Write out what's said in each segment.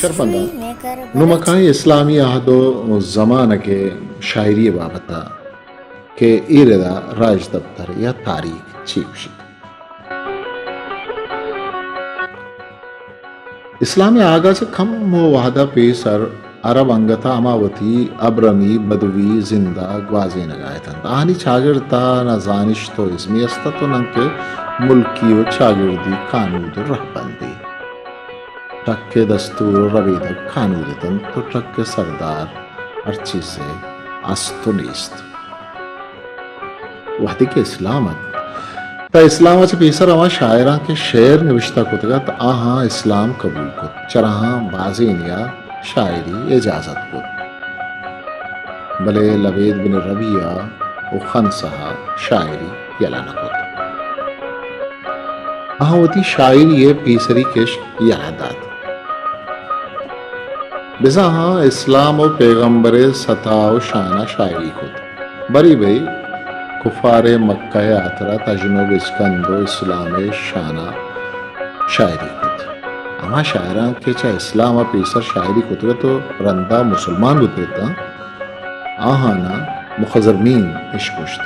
شرپندہ نمکائی اسلامی عہد و زمانہ کے شاعری بابتا کہ ایردا راج دفتر یا تاریخ چیوشی اسلامی آغاز سے کم و وحدہ پیسر عرب انگتا اماوتی ابرمی بدوی زندہ گوازی نگایتن آنی چاگرتا نزانش تو اسمی استا تو ننکے ملکی و چاگردی قانود رہبندی ٹک دستور ربید قانودتن تو ٹک سردار ارچی سے استو نیست وحدی کے اسلامت تا اسلام سے پیسر اما شاعران کے شعر نوشتہ کتگا تا آہاں اسلام قبول کت چرہاں بازینیا شاعری اجازت کت بلے لبید بن ربیہ و خنسہا شاعری یلانا کت آہاں وتی شاعری پیسری کش یلادات بزا ہاں اسلام و پیغمبر ستا و شانہ شاعری کت بری بھئی کفار مکہ آترا تجنوب اسکند و اسلام شانہ شاعری کت اما شاعران کے چاہ اسلام و پیسر شاعری کتگا تو رندہ مسلمان بترتا آہانا مخزرمین اشکشت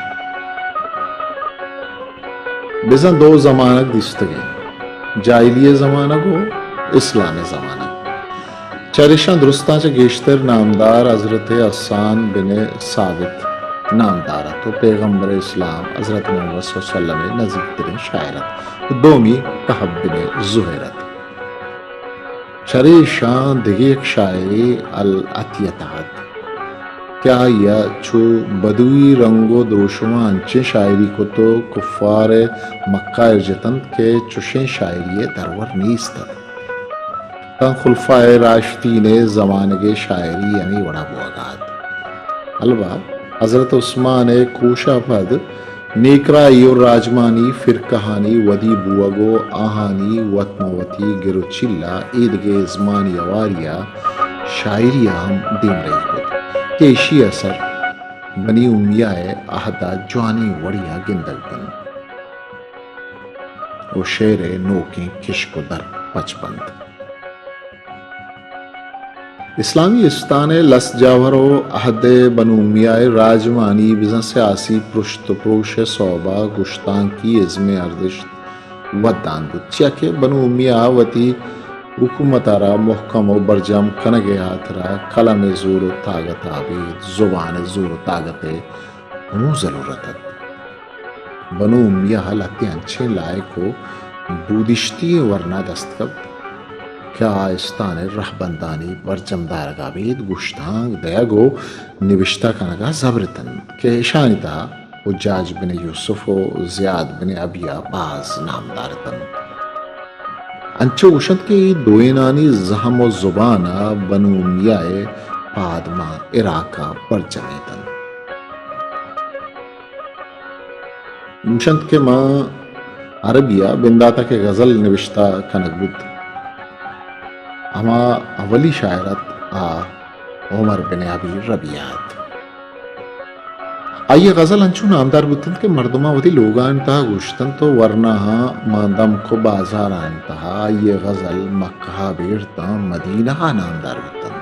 بزن دو زمانہ دستگی جاہلیہ زمانہ کو اسلام زمانہ چارشان درستان چا گیشتر نامدار حضرت حسان بن ثابت نامدارہ تو پیغمبر اسلام حضرت محمد صلی اللہ علیہ وسلم نزدیک ترین شاعرت دومی کہب بن زہرت چریشان دیگیک شاعری الاتیتات کیا یا چھو بدوی رنگو دروشما انچے شاعری کو تو کفار مکہ ارجتن کے چشیں شاعری درور نیست تن خلفاء راشدین زمانگے شاعری یعنی وڑا بوگاد الباب حضرت عثمان کوشا پد نیکرائی اور راجمانی فرکہانی ودی بوگو آہانی وطموتی گرو چلا ایدگے ازمانی اواریا شاعری ہم دیم رہی خود کیشی اثر بنی امیہ احدا جوانی وڑیا گندل بن و شیر نوکیں کشک و در پچپند اسلامی استان لس جاور و عہد بنو امیہ راجمانی بزن سیاسی پرشت پروش صوبہ گشتان کی عزم ارزشت ودان بود چیا کہ بنو امیہ وتی حکومت را محکم و برجم کنگے ہاتھ را قلم زور و طاقت آبید زبان زور و طاقت مو ضرورت بنو امیہ حالتی انچے لائق کو بودشتی ورنہ دستکب کیا استان رہبندانی برجم دارگا بید گشتانگ دیگو نوشتہ کنگا زبرتن کہ شانی تا حجاج بن یوسف و زیاد بن ابیا باز نام دارتن انچو گشت کے دوینانی زہم و زبانہ بنو امیہ پادما عراقہ برجمیتن گشت کے ماں عربیہ بنداتا کے غزل نوشتہ کنگ بود اما اولی شاعرت عمر بن ابی ربیعات آئیے غزل انچو نامدار بودتن کہ مردمہ وتی لوگان تا گوشتن تو ورنہ ماندم کو بازار آنتا آئیے غزل مکہ بیرتا مدینہ نامدار بودتن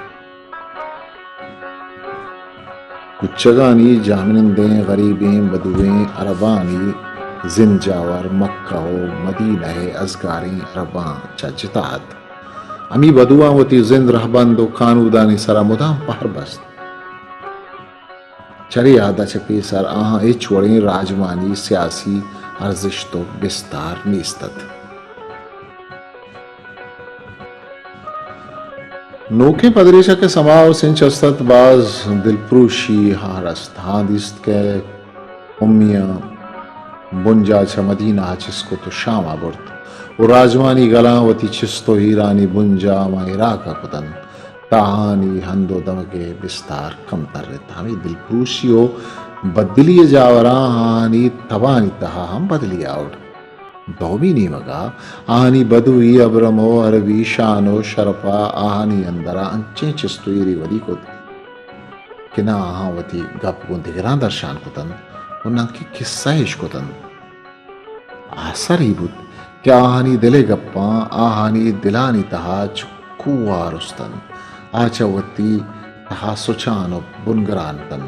کچگانی جامنندیں غریبیں بدویں عربانی زنجاور مکہ و مدینہ ازگاریں عربان چجتات امی بدوان وتی زند رہبند و قانودانی سرا مدام پہر بست چری آدھا چپی سر آہاں ایچ وڑیں راجمانی سیاسی ارزشت و بستار نیستت نوکے پدریشہ کے سماو سنچ استت باز دلپروشی ہارست ہاں دیست کے امیہ بنجا چھ مدینہ چس کو تو شام آبرت و راجمانی گلاں وتی چستو ہیرانی بنجا ما عراقہ کتن تاہانی ہندو دمگے بستار کم تر رہتا ہمیں دل پروشی و بدلی جاوراں آہانی تبانی تہا ہم بدلی آوڑ دومی نیمگا آہانی بدوی ابرم و عربی شان و شرپا آہانی اندرا انچیں چستو ہیری ودی کت کنا آہاں وتی گپ گندگران درشان کتن انہاں کی قصہ ہش کتن آسر ہی بود کہ آہانی دلے گپاں آہانی دلانی تہا kuwa rustan آچوتی تہا سوچان و بنگران تن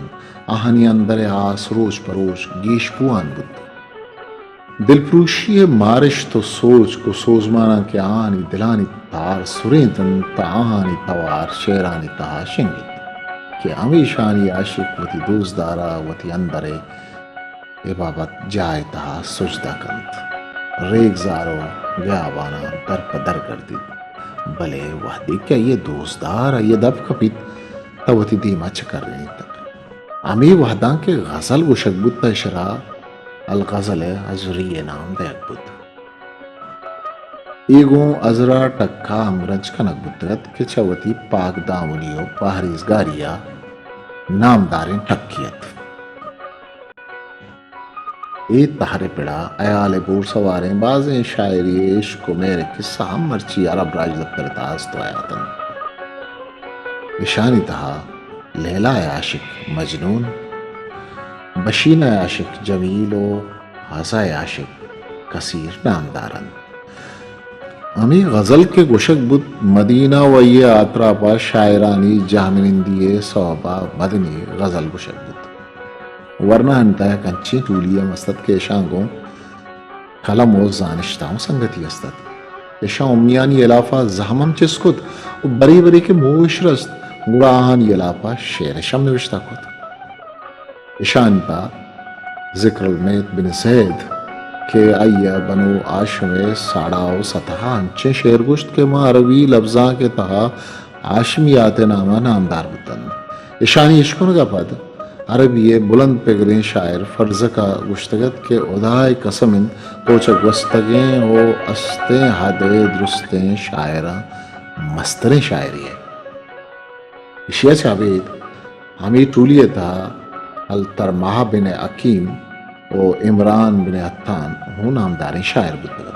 آہنی اندر آس روش پروش گیش پوان بود دل پروشی مارش تو سوچ کو سوزمانا کے آنی دلانی تار سرین تن تا آہانی توار شیرانی تہا شنگت کہ ہمیشانی عاشق وتی دوست دارا وتی اندر عبابت جائے تہا سجدہ کنت ریگ زارو گیا بانا در پدر گردید بلے وحدی کیا یہ دوستدار یہ دب کپیت توتی دیما چکر رہی تک امی وحدان کے غزل گوشک بود تشرا الغزل ازری نام دیکھ بود ایگو ازرا ٹکا امرنج کنک بودت کہ چوتی پاک دامنیو پاہریزگاریا نامدارین ٹکیت ای تہرے پڑا ایال بور سواریں بازیں شاعری عشق کو میرے قصہ ہم مرچی عرب راج دفتر تاز تو آیا تن اشانی تہا لیلا عاشق مجنون بشین عاشق جمیل و حسا عاشق کثیر نامدارن امی غزل کے گوشک بود مدینہ و یہ آتراپا شاعرانی جامنندی صوبہ مدنی غزل گوشک بود ورنہ انتہا کنچی ٹولیا مستد کے شانگوں کلم و زانشتاؤں سنگتی استد اشاں امیانی علافہ زہمم چسکت و بری بری کے موش رست گڑا آہانی علافہ شیر شم نوشتا کت اشاں انتا ذکر المیت بن زید کہ آئیا بنو آشم ساڑاؤ ستہا انچے شیر گشت کے ماں عربی لفظاں کے تہا آشمیات نامہ نامدار بتن اشانی عشقوں کا پد عربی بلند پگریں شاعر فرزکا گشتگت کے ادائے قسمن توچک وستگیں و استیں حدے درستیں شاعرہ مستریں شاعری ہے اشیاء چابید ہمیں ٹولیے تھا الترماہ بن عقیم و عمران بن حتان ہوں نامداریں شاعر بدلن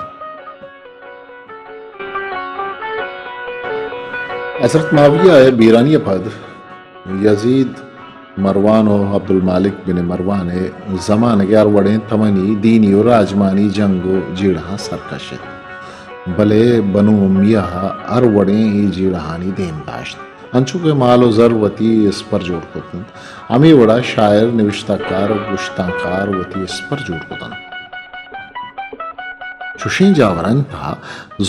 حضرت معاویہ بیرانی پد یزید مروان و عبد المالک بن مروان زمان گیار وڑیں تمنی دینی و راجمانی جنگ و جیڑہاں سرکشت بلے بنو امیہ ار وڑیں ای جیڑہانی دین داشت انچو کے مال و زر وتی اس پر جوڑ کتن امی وڑا شاعر نوشتہ کار و گشتان کار وتی اس پر جوڑ کتن چوشین جاورن تھا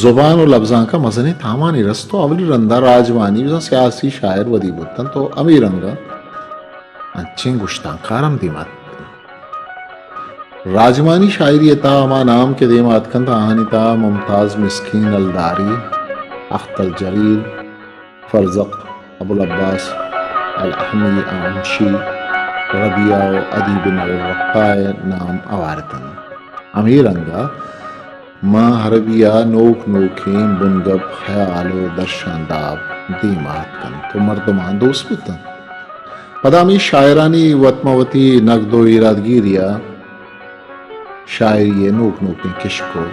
زبان و لفظاں کا مزنے تھامانی رستو اولی رندہ راجوانی وزا سیاسی شاعر ودی بتن تو امی رنگا انچیں گشتان کارم دیمات راجمانی شاعری تا اما نام کے دیمات کن تا آہنی تا ممتاز مسکین الداری اخت الجلیل فرزق ابو العباس الاحمی آنشی ربیع و ادیب الرقائے نام آوارتن امیر انگا ماں حربیہ نوک نوکیں بنگب خیال و درشانداب دیمات کن تو مردمان دوست بتن پدامی شاعرانی وطموتی نقد و ارادگیریا شاعری نوک نوکیں کشکو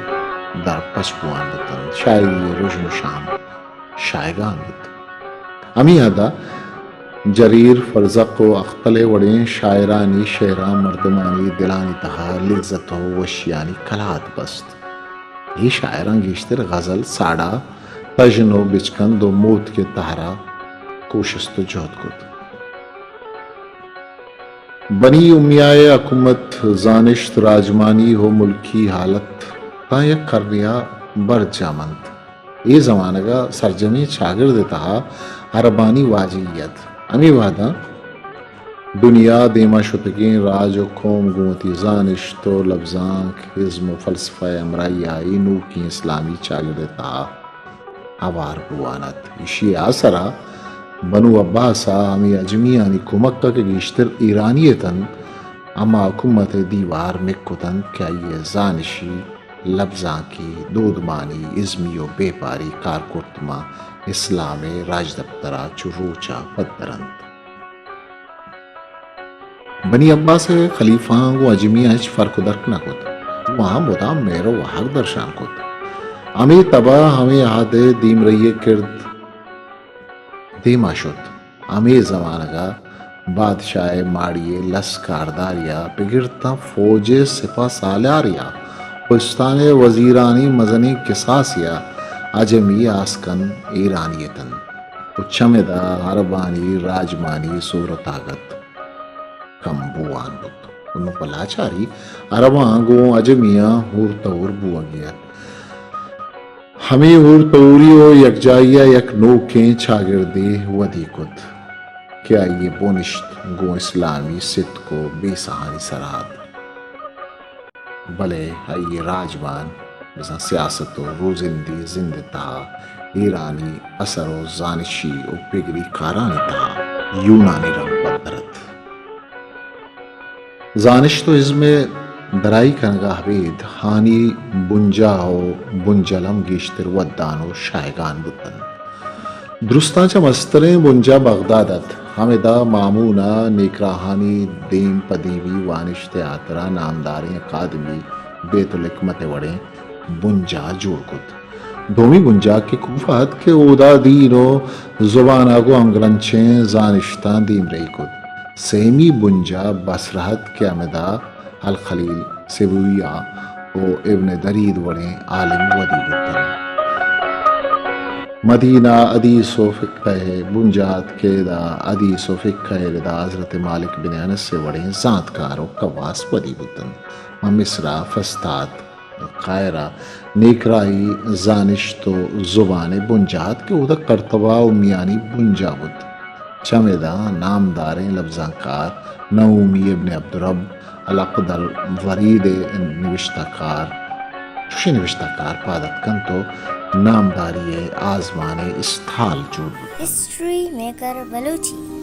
در پسپوان بتن شاعری روشن شام شائگان بتن امی ادا جریر فرزق و اختل وڑیں شاعرانی شعران مردمانی دلانی تہا لذت و وشیانی کلات بست یہ شاعران گیشتر غزل ساڑا تجن و بچکند و موت کے تہرا کوشست و جہد کت بنی امیائے حکومت زانشت راجمانی ہو ملکی حالت تا یک کرنیا بر جامند یہ زمانہ کا سرجمی چاگر دیتا عربانی واجیت امی وعدہ دنیا دیما شتگین راج و قوم گوتی زانشت و لفظان حزم و فلسفہ امرائی آئی نو کی اسلامی چاگر دیتا عوار بوانت اشی آسرا بنو عباسا امی اجمیانی کمکہ کے گیشتر ایرانیتن اما حکومت دیوار مکتن کیا یہ زانشی لفظاں کی دودمانی ازمی و بے پاری کارکرتما اسلام راج دفترہ چروچا پدرند بنی عباس خلیفاں و اجمیہ اچ فرق درک نہ کت وہاں بدا میرو حق درشان کت امی تبا ہمیں آدھے دیم رہیے کرد دیما شد امی زمانہ کا بادشاہ ماڑیے لس کارداریا بگرتا فوج سپا سالاریا پشتان وزیرانی مزنی قصاصیا عجمی آسکن ایرانیتن و چمدا عربانی راجمانی صورتاگت کم بوان بود انو پلاچاری عرباں گو عجمیاں ہور تور بوا گیا ہمیں ہور توری و یکجائیہ یک نوکیں چاگردے ودی کت کیا یہ بونشت گو اسلامی ست کو بے سہانی سرحد بلے یہ راجوان مثلا سیاست و روزندی زندتا ایرانی اثر و زانشی و پگری کارانی تا یونانی رنگ بدرت زانش تو اس میں درائی کنگاہ بید ہانی بنجا و بنجلم گیشتر ودان و شائگان بودن درستان چا مستریں بنجا بغدادت ہمیں مامونا نیکراہانی دیم پدیوی وانش تیاترا نامداریں اکادمی بیت الحکمت وڑیں بنجا جوڑ کت دومی بنجا کے کوفات کے اودا دین و زبان آگو انگرنچیں زانشتان دیم رہی کت سیمی بنجا بسرحت کے امدا الخلیل سبویہ و ابن درید وڑیں عالم ودی گتن مدینہ حدیث و فقہ بنجات کے دا حدیث و فقہ دا حضرت مالک بن انس سے وڑیں ذات کار و قواس ودی بودن مصرہ فستاد قائرہ نیکرائی زانشت و زبان بنجات کے اودا کرتبہ و میانی بنجا بود چمیدہ نامداریں لفظاں کار نعومی ابن عبدالرب العقدر ورید نوشتہ کار چوشی نوشتہ کار پادت کن تو نامداری آزمان استحال جوڑ ہسٹری میکر بلوچی